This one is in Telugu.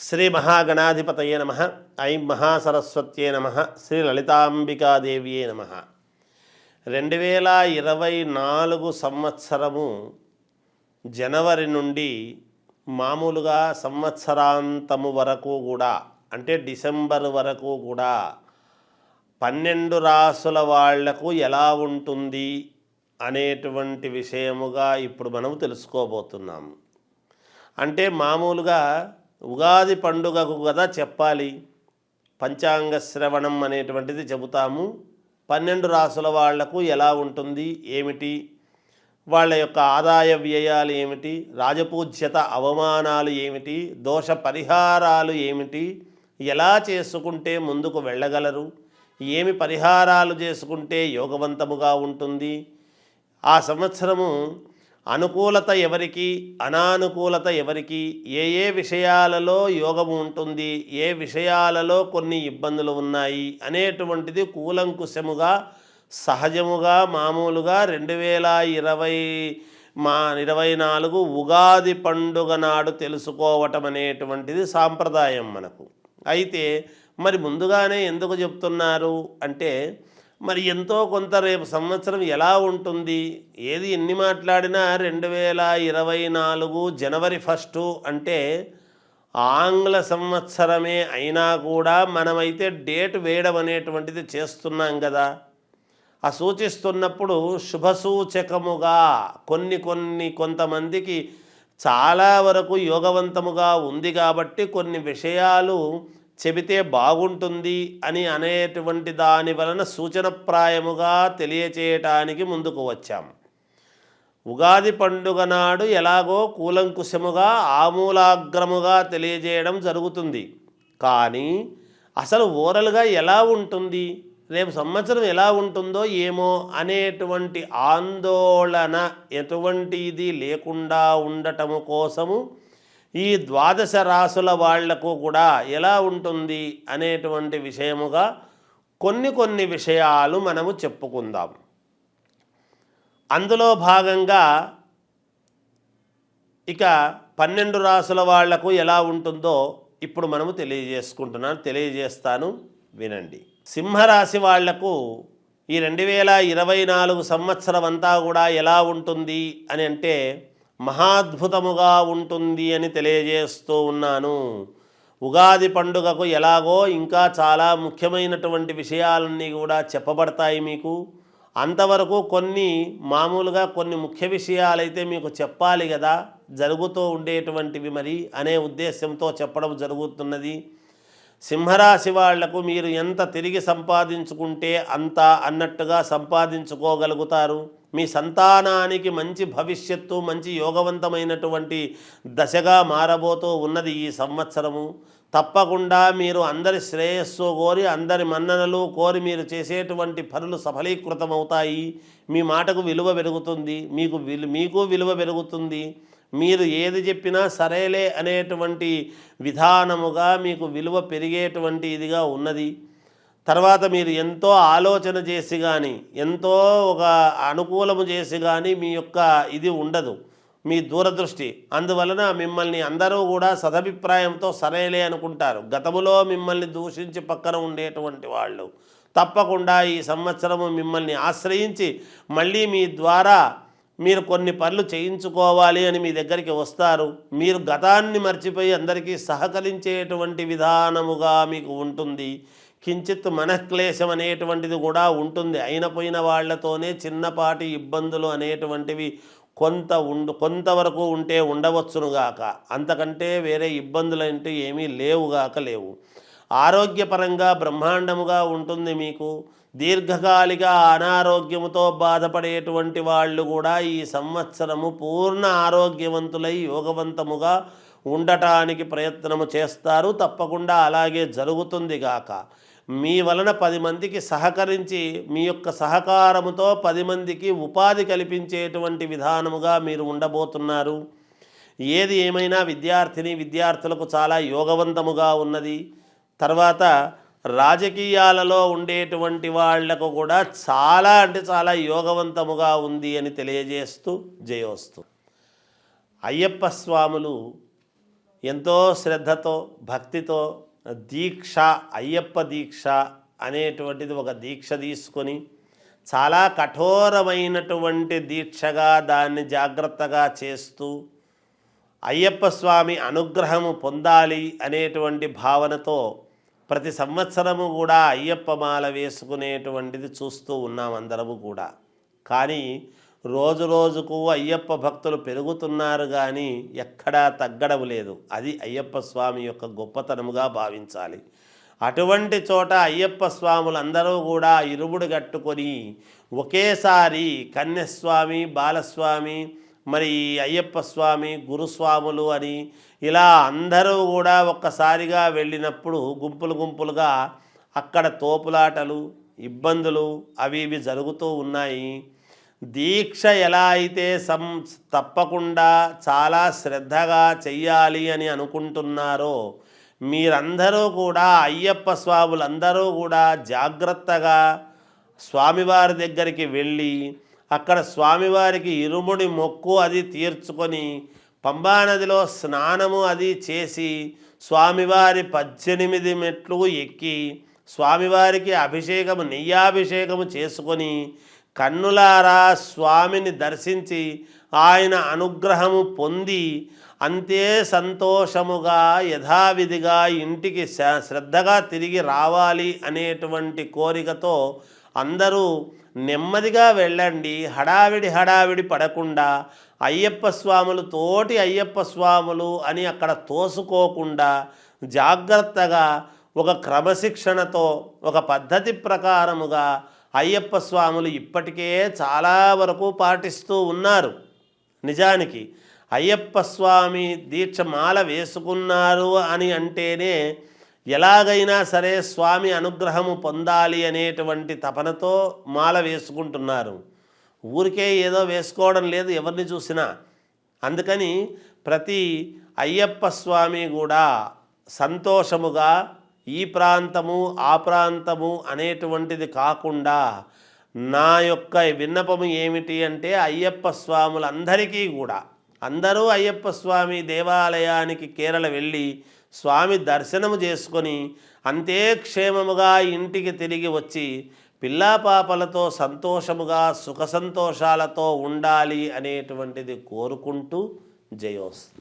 శ్రీ మహాగణాధిపతయే నమః. ఐం మహాసరస్వత్యే నమః. శ్రీ లలితాంబికాదేవియే నమః. 2024 సంవత్సరము జనవరి నుండి మామూలుగా సంవత్సరాంతము వరకు కూడా, అంటే డిసెంబర్ వరకు కూడా 12 రాసుల వాళ్లకు ఎలా ఉంటుంది అనేటువంటి విషయముగా ఇప్పుడు మనం తెలుసుకోబోతున్నాము. అంటే మామూలుగా ఉగాది పండుగకు కదా చెప్పాలి, పంచాంగ శ్రవణం అనేటువంటిది చెబుతాము. 12 రాసుల వాళ్లకు ఎలా ఉంటుంది, ఏమిటి, వాళ్ళ యొక్క ఆదాయ వ్యయాలు ఏమిటి, రాజపూజ్యత అవమానాలు ఏమిటి, దోష పరిహారాలు ఏమిటి, ఎలా చేసుకుంటే ముందుకు వెళ్ళగలరు, ఏమి పరిహారాలు చేసుకుంటే యోగవంతముగా ఉంటుంది, ఆ సంవత్సరము అనుకూలత ఎవరికి, అనానుకూలత ఎవరికి, ఏ విషయాలలో యోగము ఉంటుంది, ఏ విషయాలలో కొన్ని ఇబ్బందులు ఉన్నాయి అనేటువంటిది కూలంకుశముగా సహజముగా మామూలుగా 2024 ఉగాది పండుగ నాడు తెలుసుకోవటం అనేటువంటిది సాంప్రదాయం మనకు. అయితే మరి ముందుగానే ఎందుకు చెప్తున్నారు అంటే, మరి ఎంతో కొంత రేపు సంవత్సరం ఎలా ఉంటుంది, ఏది ఎన్ని మాట్లాడినా 2024 జనవరి 1 అంటే ఆంగ్ల సంవత్సరమే అయినా కూడా మనమైతే డేట్ వేయడం అనేటువంటిది చేస్తున్నాం కదా. ఆ సూచిస్తున్నప్పుడు శుభసూచకముగా కొంతమందికి చాలా వరకు యోగవంతముగా ఉంది కాబట్టి కొన్ని విషయాలు చెబితే బాగుంటుంది అని అనేటువంటి దాని వలన సూచనప్రాయముగా తెలియచేయటానికి ముందుకు వచ్చాం. ఉగాది పండుగ నాడు ఎలాగో కూలంకుశముగా ఆమూలాగ్రముగా తెలియజేయడం జరుగుతుంది. కానీ అసలు ఓరల్గా ఎలా ఉంటుంది, రేపు సంవత్సరం ఎలా ఉంటుందో ఏమో అనేటువంటి ఆందోళన ఎటువంటిది లేకుండా ఉండటము కోసము ఈ 12 రాసుల వాళ్లకు కూడా ఎలా ఉంటుంది అనేటువంటి విషయముగా కొన్ని విషయాలు మనము చెప్పుకుందాం. అందులో భాగంగా ఇక 12 రాసుల వాళ్లకు ఎలా ఉంటుందో ఇప్పుడు మనము తెలియజేస్తాను, వినండి. సింహరాశి వాళ్లకు ఈ 2024 సంవత్సరం అంతా కూడా ఎలా ఉంటుంది అని అంటే మహాద్భుతముగా ఉంటుంది అని తెలియజేస్తూ ఉన్నాను. ఉగాది పండుగకు ఎలాగో ఇంకా చాలా ముఖ్యమైనటువంటి విషయాలన్నీ కూడా చెప్పబడతాయి మీకు. అంతవరకు మామూలుగా కొన్ని ముఖ్య విషయాలైతే మీకు చెప్పాలి కదా, జరుగుతూ ఉండేటువంటివి మరి అనే ఉద్దేశంతో చెప్పడం జరుగుతున్నది. సింహరాశి వాళ్లకు మీరు ఎంత తిరిగి సంపాదించుకుంటే అంత అన్నట్టుగా సంపాదించుకోగలుగుతారు. మీ సంతానానికి మంచి భవిష్యత్తు, మంచి యోగవంతమైనటువంటి దశగా మారబోతూ ఉన్నది ఈ సంవత్సరము. తప్పకుండా మీరు అందరి శ్రేయస్సు కోరి, అందరి మన్ననలు కోరి మీరు చేసేటువంటి పనులు సఫలీకృతమవుతాయి. మీ మాటకు విలువ పెరుగుతుంది, మీకు విలువ పెరుగుతుంది. మీరు ఏది చెప్పినా సరేలే అనేటువంటి విధానముగా మీకు విలువ పెరిగేటువంటి ఇదిగా ఉన్నది. తర్వాత మీరు ఎంతో ఆలోచన చేసి కానీ, ఎంతో ఒక అనుకూలము చేసి కానీ మీ యొక్క ఇది ఉండదు, మీ దూరదృష్టి. అందువలన మిమ్మల్ని అందరూ కూడా సదభిప్రాయంతో సరేలే అనుకుంటారు. గతములో మిమ్మల్ని దూషించి పక్కన ఉండేటువంటి వాళ్ళు తప్పకుండా ఈ సంవత్సరము మిమ్మల్ని ఆశ్రయించి మళ్ళీ మీ ద్వారా మీరు కొన్ని పనులు చేయించుకోవాలి అని మీ దగ్గరికి వస్తారు. మీరు గతాన్ని మర్చిపోయి అందరికీ సహకరించేటువంటి విధానముగా మీకు ఉంటుంది. కించిత్ మనఃక్లేశం అనేటువంటిది కూడా ఉంటుంది. అయినపోయిన వాళ్లతోనే చిన్నపాటి ఇబ్బందులు అనేటువంటివి కొంతవరకు ఉంటే ఉండవచ్చునుగాక, అంతకంటే వేరే ఇబ్బందులు అంటే ఏమీ లేవు. ఆరోగ్యపరంగా బ్రహ్మాండముగా ఉంటుంది మీకు. దీర్ఘకాలిక అనారోగ్యముతో బాధపడేటువంటి వాళ్ళు కూడా ఈ సంవత్సరము పూర్ణ ఆరోగ్యవంతులై యోగవంతముగా ఉండటానికి ప్రయత్నము చేస్తారు. తప్పకుండా అలాగే జరుగుతుంది గాక. మీ వలన 10 మందికి సహకరించి మీ యొక్క సహకారముతో 10 మందికి ఉపాధి కల్పించేటువంటి విధానముగా మీరు ఉండబోతున్నారు. ఏది ఏమైనా విద్యార్థులకు చాలా యోగవంతముగా ఉన్నది. తర్వాత రాజకీయాలలో ఉండేటువంటి వాళ్లకు కూడా చాలా అంటే చాలా యోగవంతముగా ఉంది అని తెలియజేస్తూ జయోస్తు. అయ్యప్ప స్వాములు ఎంతో శ్రద్ధతో భక్తితో దీక్ష, అయ్యప్ప దీక్ష అనేటువంటిది ఒక దీక్ష తీసుకొని చాలా కఠోరమైనటువంటి దీక్షగా దాన్ని జాగ్రత్తగా చేస్తూ అయ్యప్ప స్వామి అనుగ్రహము పొందాలి అనేటువంటి భావనతో ప్రతి సంవత్సరము కూడా అయ్యప్ప మాల వేసుకునేటువంటిది చూస్తూ ఉన్నాం అందరము కూడా. కానీ రోజు రోజుకు అయ్యప్ప భక్తులు పెరుగుతున్నారు కానీ ఎక్కడా తగ్గడం లేదు. అది అయ్యప్ప స్వామి యొక్క గొప్పతనముగా భావించాలి. అటువంటి చోట అయ్యప్ప స్వాములందరూ కూడా ఇరుముడు కట్టుకొని ఒకేసారి కన్యస్వామి, బాలస్వామి, మరి అయ్యప్ప స్వామి, గురుస్వాములు అని ఇలా అందరూ కూడా ఒక్కసారిగా వెళ్ళినప్పుడు గుంపులు గుంపులుగా అక్కడ తోపులాటలు, ఇబ్బందులు అవి ఇవి జరుగుతూ ఉన్నాయి. దీక్ష ఎలా అయితే తప్పకుండా చాలా శ్రద్ధగా చెయ్యాలి అని అనుకుంటున్నారో మీరందరూ కూడా అయ్యప్ప స్వాములందరూ కూడా జాగ్రత్తగా స్వామివారి దగ్గరికి వెళ్ళి అక్కడ స్వామివారికి ఇరుముడి మొక్కు అది తీర్చుకొని పంబానదిలో స్నానము అది చేసి స్వామివారి 18 మెట్లు ఎక్కి స్వామివారికి అభిషేకము, నెయ్యాభిషేకము చేసుకొని కన్నులారా స్వామిని దర్శించి ఆయన అనుగ్రహము పొంది అంతే సంతోషముగా యథావిధిగా ఇంటికి శ్రద్ధగా తిరిగి రావాలి అనేటువంటి కోరికతో అందరూ నెమ్మదిగా వెళ్ళండి. హడావిడి పడకుండా అయ్యప్ప స్వాములు తోటి అయ్యప్ప స్వాములు అని అక్కడ తోసుకోకుండా జాగ్రత్తగా ఒక క్రమశిక్షణతో ఒక పద్ధతి ప్రకారముగా అయ్యప్ప స్వాములు ఇప్పటికే చాలా వరకు పాటిస్తూ ఉన్నారు. నిజానికి అయ్యప్ప స్వామి దీక్ష మాల వేసుకున్నారు అని అంటేనే ఎలాగైనా సరే స్వామి అనుగ్రహము పొందాలి అనేటువంటి తపనతో మాల వేసుకుంటున్నారు. ఊరికే ఏదో వేసుకోవడం లేదు ఎవరిని చూసినా. అందుకని ప్రతి అయ్యప్ప స్వామి కూడా సంతోషముగా ఈ ప్రాంతము ఆ ప్రాంతము అనేటువంటిది కాకుండా నా యొక్క విన్నపము ఏమిటి అంటే అయ్యప్ప స్వాములందరికీ కూడా అందరూ అయ్యప్ప స్వామి దేవాలయానికి కేరళ వెళ్ళి స్వామి దర్శనము చేసుకొని అంతే క్షేమముగా ఇంటికి తిరిగి వచ్చి పిల్లాపాపలతో సంతోషముగా సుఖ సంతోషాలతో ఉండాలి అనేటువంటిది కోరుకుంటూ జయోస్తు.